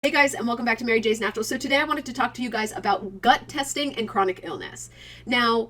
Hey guys, and welcome back to Mary J's Natural. So today I wanted to talk to you guys about gut testing and chronic illness. Now,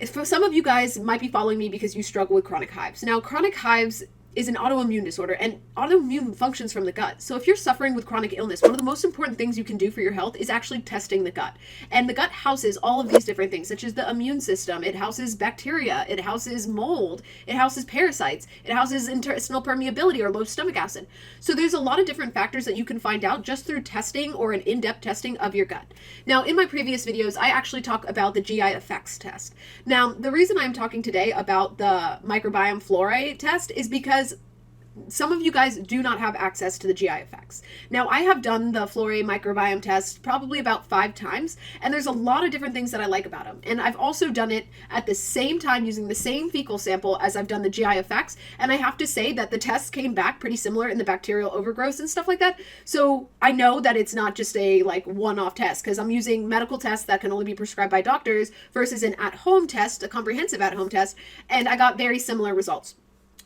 for some of you guys might be following me because you struggle with chronic hives. Now, chronic hives is an autoimmune disorder, and autoimmune functions from the gut. So if you're suffering with chronic illness, one of the most important things you can do for your health is actually testing the gut. And the gut houses all of these different things, such as the immune system. It houses bacteria, it houses mold, it houses parasites, it houses intestinal permeability or low stomach acid. So there's a lot of different factors that you can find out just through testing or an in-depth testing of your gut. Now, in my previous videos, I actually talk about the GI effects test. Now, the reason I'm talking today about the microbiome flora test is because some of you guys do not have access to the GI effects. Now, I have done the Flora microbiome test probably about 5 times, and there's a lot of different things that I like about them. And I've also done it at the same time using the same fecal sample as I've done the GI effects, and I have to say that the tests came back pretty similar in the bacterial overgrowth and stuff like that. So I know that it's not just a one-off test, because I'm using medical tests that can only be prescribed by doctors versus an at-home test, a comprehensive at-home test, and I got very similar results.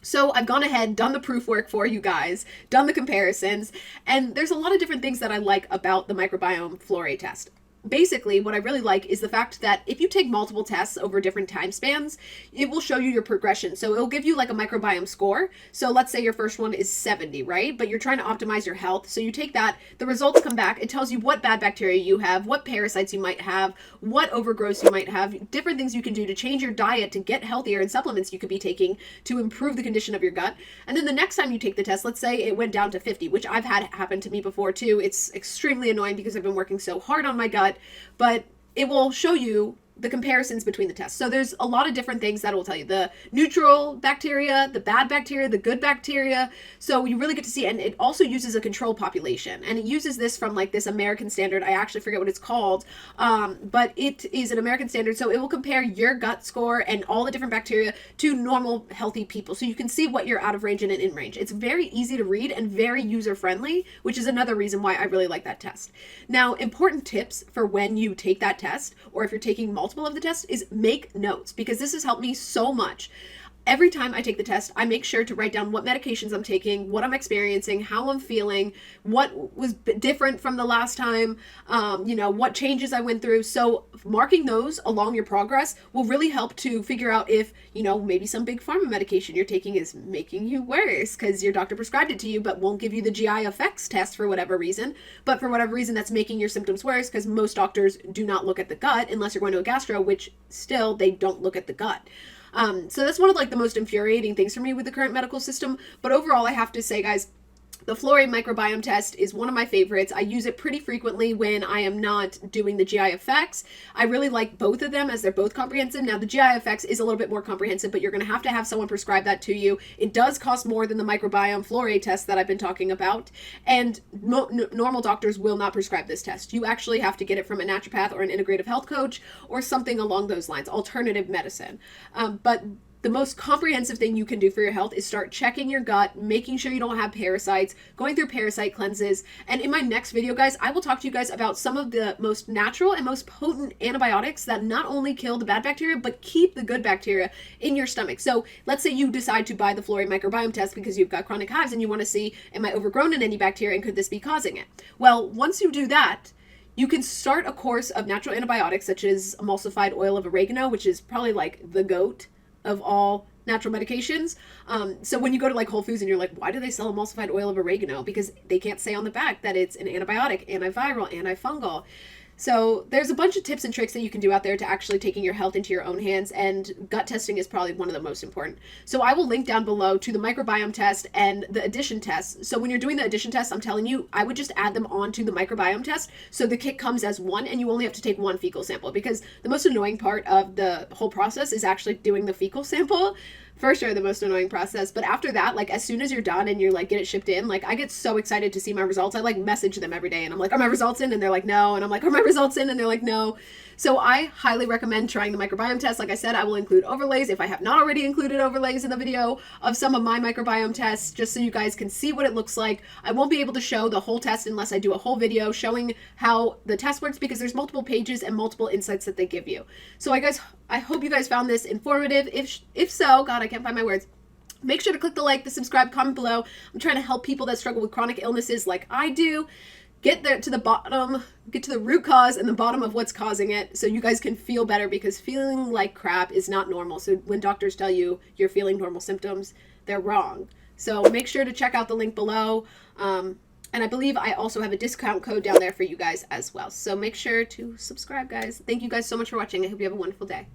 So I've gone ahead, done the proof work for you guys, done the comparisons, and there's a lot of different things that I like about the microbiome flora test. Basically, what I really like is the fact that if you take multiple tests over different time spans, it will show you your progression. So it'll give you like a microbiome score. So let's say your first one is 70, right? But you're trying to optimize your health. So you take that, the results come back. It tells you what bad bacteria you have, what parasites you might have, what overgrowths you might have, different things you can do to change your diet to get healthier, and supplements you could be taking to improve the condition of your gut. And then the next time you take the test, let's say it went down to 50, which I've had happen to me before too. It's extremely annoying because I've been working so hard on my gut, but it will show you the comparisons between the tests. So there's a lot of different things that will tell you the neutral bacteria, the bad bacteria, the good bacteria. So you really get to see, and it also uses a control population, and it uses this from like this American standard. I actually forget what it's called, but it is an American standard. So it will compare your gut score and all the different bacteria to normal healthy people. So you can see what you're out of range and in range. It's very easy to read and very user friendly, which is another reason why I really like that test. Now, important tips for when you take that test, or if you're taking multiple of the test, is make notes, because this has helped me so much. Every time I take the test, I make sure to write down what medications I'm taking, what I'm experiencing, how I'm feeling, what was different from the last time, what changes I went through. So marking those along your progress will really help to figure out if, maybe some big pharma medication you're taking is making you worse because your doctor prescribed it to you but won't give you the GI effects test for whatever reason. But for whatever reason, that's making your symptoms worse, because most doctors do not look at the gut unless you're going to a gastro, which still they don't look at the gut. So that's one of the most infuriating things for me with the current medical system. But overall, I have to say, guys, the Flora microbiome test is one of my favorites. I use it pretty frequently when I am not doing the GI effects. I really like both of them as they're both comprehensive. Now, the GI effects is a little bit more comprehensive, but you're going to have someone prescribe that to you. It does cost more than the microbiome flora test that I've been talking about, and normal doctors will not prescribe this test. You actually have to get it from a naturopath or an integrative health coach or something along those lines, alternative medicine. But the most comprehensive thing you can do for your health is start checking your gut, making sure you don't have parasites, going through parasite cleanses. And in my next video, guys, I will talk to you guys about some of the most natural and most potent antibiotics that not only kill the bad bacteria, but keep the good bacteria in your stomach. So let's say you decide to buy the Flora microbiome test because you've got chronic hives and you want to see, am I overgrown in any bacteria and could this be causing it? Well, once you do that, you can start a course of natural antibiotics such as emulsified oil of oregano, which is probably like the GOAT of all natural medications. So when you go to Whole Foods and you're like, why do they sell emulsified oil of oregano? Because they can't say on the back that it's an antibiotic, antiviral, antifungal. So there's a bunch of tips and tricks that you can do out there to actually taking your health into your own hands, and gut testing is probably one of the most important. So I will link down below to the microbiome test and the addition test. So when you're doing the addition test, I'm telling you, I would just add them onto the microbiome test. So the kit comes as one, and you only have to take one fecal sample, because the most annoying part of the whole process is actually doing the fecal sample. For sure, the most annoying process. But after that, as soon as you're done and you're get it shipped in, I get so excited to see my results. I message them every day and I'm like, are my results in? And they're like, no. And I'm like, are my results in? And they're like, no. So I highly recommend trying the microbiome test. Like I said, I will include overlays, if I have not already included overlays in the video, of some of my microbiome tests, just so you guys can see what it looks like. I won't be able to show the whole test unless I do a whole video showing how the test works, because there's multiple pages and multiple insights that they give you. So I hope you guys found this informative. If so, God, I can't find my words. Make sure to click the like, the subscribe, comment below. I'm trying to help people that struggle with chronic illnesses like I do. get there to the bottom, get to the root cause and the bottom of what's causing it so you guys can feel better, because feeling like crap is not normal. So when doctors tell you you're feeling normal symptoms, they're wrong. So make sure to check out the link below. And I believe I also have a discount code down there for you guys as well. So make sure to subscribe, guys. Thank you guys so much for watching. I hope you have a wonderful day.